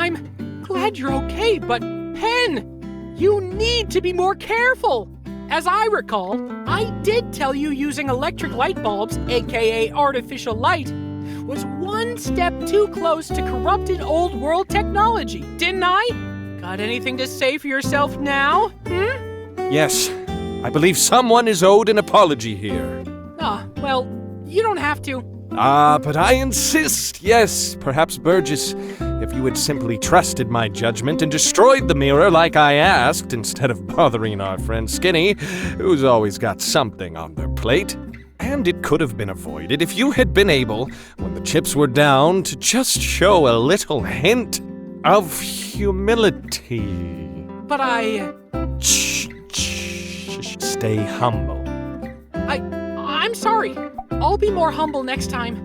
I'm glad you're okay, but Pen, you need to be more careful. As I recall, I did tell you using electric light bulbs, aka artificial light, was one step too close to corrupted old world technology, didn't I? Got anything to say for yourself now? Yes, I believe someone is owed an apology here. Well, you don't have to. But I insist, yes, perhaps Burgess, if you had simply trusted my judgment and destroyed the mirror like I asked, instead of bothering our friend Skinny, who's always got something on their plate. And it could have been avoided if you had been able, when the chips were down, to just show a little hint of humility. But Shh. Stay humble. I'm sorry. I'll be more humble next time.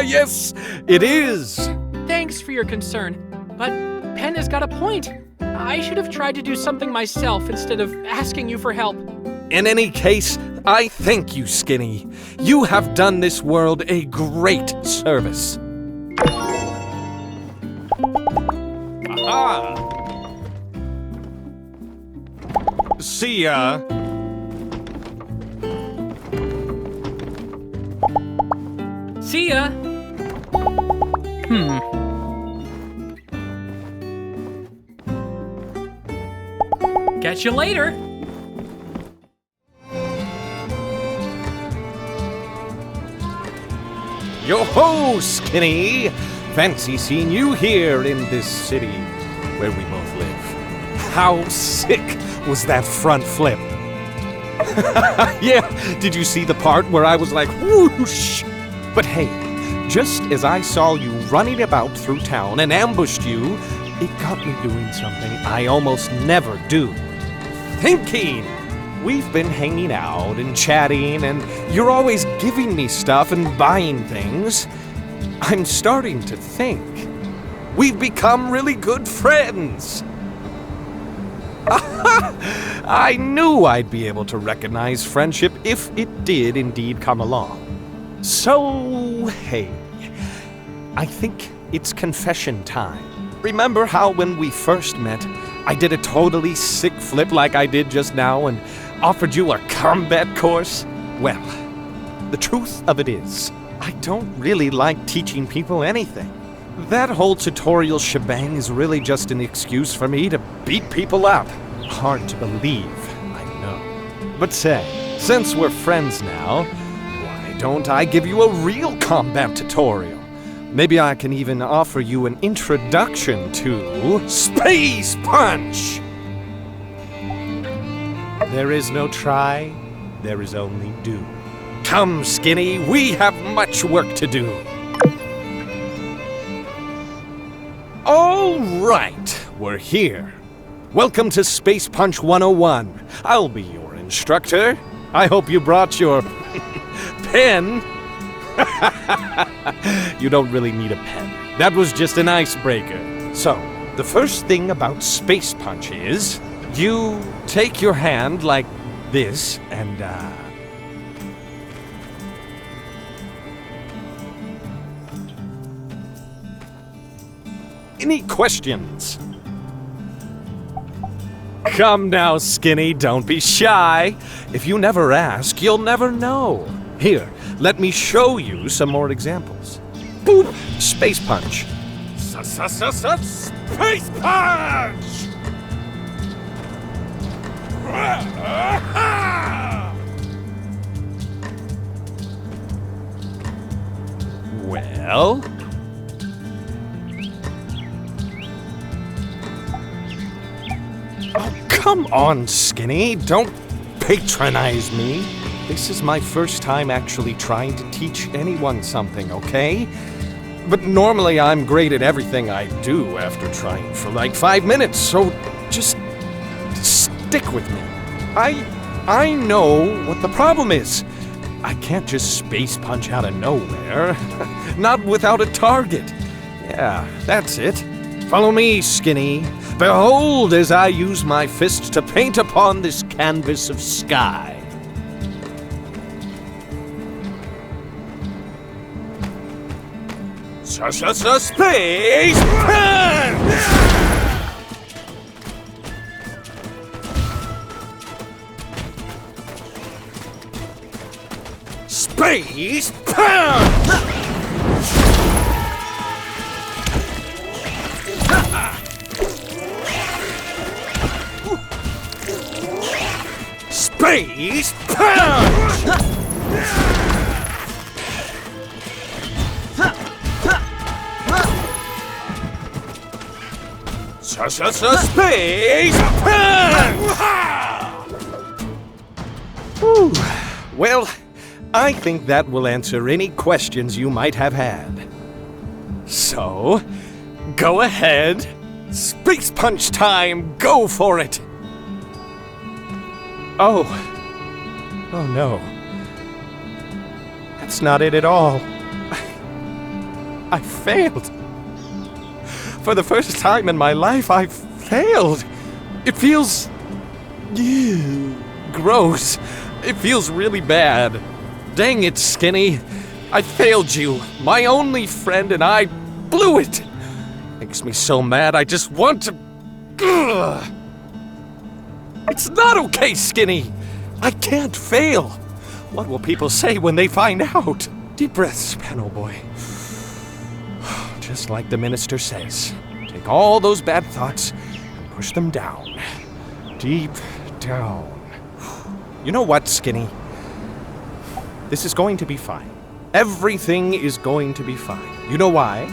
Yes, it is. Thanks for your concern, but Pen has got a point. I should have tried to do something myself instead of asking you for help. In any case, I thank you, Skinny. You have done this world a great service. Aha! See ya. See ya. Catch you later. Yo-ho, Skinny! Fancy seeing you here in this city where we both live. How sick was that front flip? Yeah, did you see the part where I was like, whoosh? But hey, just as I saw you running about through town and ambushed you, it got me doing something I almost never do. Thinking! We've been hanging out and chatting, and you're always giving me stuff and buying things. I'm starting to think we've become really good friends. I knew I'd be able to recognize friendship if it did indeed come along. So, hey, I think it's confession time. Remember how when we first met, I did a totally sick flip like I did just now and offered you a combat course? Well, the truth of it is, I don't really like teaching people anything. That whole tutorial shebang is really just an excuse for me to beat people up. Hard to believe, I know. But say, since we're friends now, why don't I give you a real combat tutorial? Maybe I can even offer you an introduction to Space Punch! There is no try, there is only do. Come, Skinny, we have much work to do. All right, we're here. Welcome to Space Punch 101. I'll be your instructor. I hope you brought your pen. You don't really need a pen. That was just an icebreaker. So, the first thing about Space Punch is you take your hand like this and, Any questions? Come now, Skinny, don't be shy. If you never ask, you'll never know. Here, let me show you some more examples. Boop! Space Punch. Space Punch! Well? Oh, come on, Skinny. Don't patronize me. This is my first time actually trying to teach anyone something, okay? But normally I'm great at everything I do after trying for like 5 minutes, so just stick with me. I know what the problem is. I can't just space punch out of nowhere. Not without a target. Yeah, that's it. Follow me, Skinny. Behold as I use my fist to paint upon this canvas of sky. Space pen! Space pen! Space punch! Space punch! Whew. Well, I think that will answer any questions you might have had. So, go ahead. Space punch time! Go for it! Oh no. That's not it at all. I failed. For the first time in my life, I failed. It feels... gross. It feels really bad. Dang it, Skinny. I failed you, my only friend, and I blew it. Makes me so mad, I just want to... Ugh. It's not okay, Skinny. I can't fail. What will people say when they find out? Deep breaths, Pen, boy. Just like the minister says, take all those bad thoughts and push them down. Deep down. You know what, Skinny? This is going to be fine. Everything is going to be fine. You know why?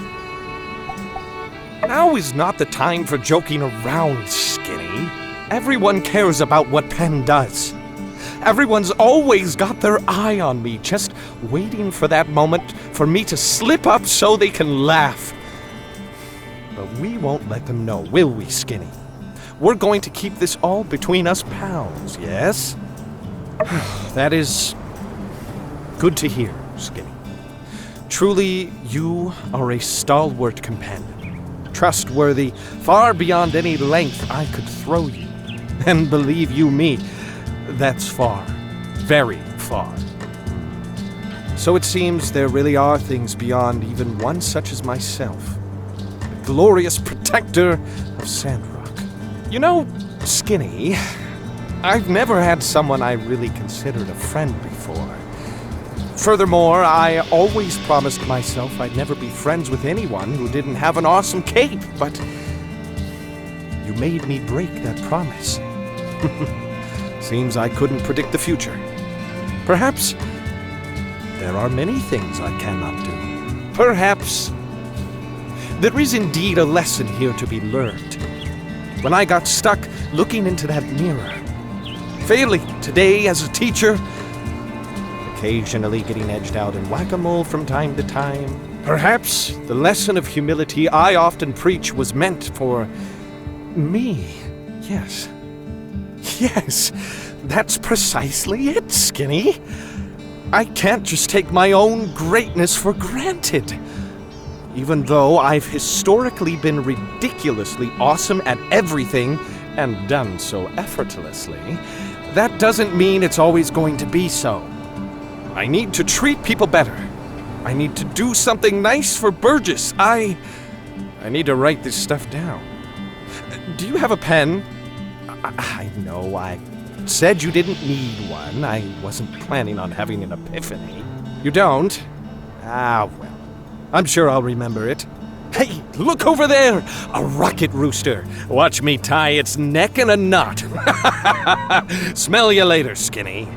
Now is not the time for joking around, Skinny. Everyone cares about what Pen does. Everyone's always got their eye on me, just waiting for that moment for me to slip up so they can laugh. But we won't let them know, will we, Skinny? We're going to keep this all between us pals, yes? That is good to hear, Skinny. Truly, you are a stalwart companion. Trustworthy, far beyond any length I could throw you. And believe you me, that's far, very far. So it seems there really are things beyond even one such as myself. The glorious protector of Sandrock. You know, Skinny, I've never had someone I really considered a friend before. Furthermore, I always promised myself I'd never be friends with anyone who didn't have an awesome cape, but you made me break that promise. Seems I couldn't predict the future. Perhaps there are many things I cannot do. Perhaps there is indeed a lesson here to be learned. When I got stuck looking into that mirror, failing today as a teacher, occasionally getting edged out in whack-a-mole from time to time, perhaps the lesson of humility I often preach was meant for me. Yes. Yes, that's precisely it, Skinny. I can't just take my own greatness for granted. Even though I've historically been ridiculously awesome at everything and done so effortlessly, that doesn't mean it's always going to be so. I need to treat people better. I need to do something nice for Burgess. I need to write this stuff down. Do you have a pen? I know I said you didn't need one. I wasn't planning on having an epiphany. You don't? Ah, well. I'm sure I'll remember it. Hey, look over there! A rocket rooster. Watch me tie its neck in a knot. Smell you later, Skinny.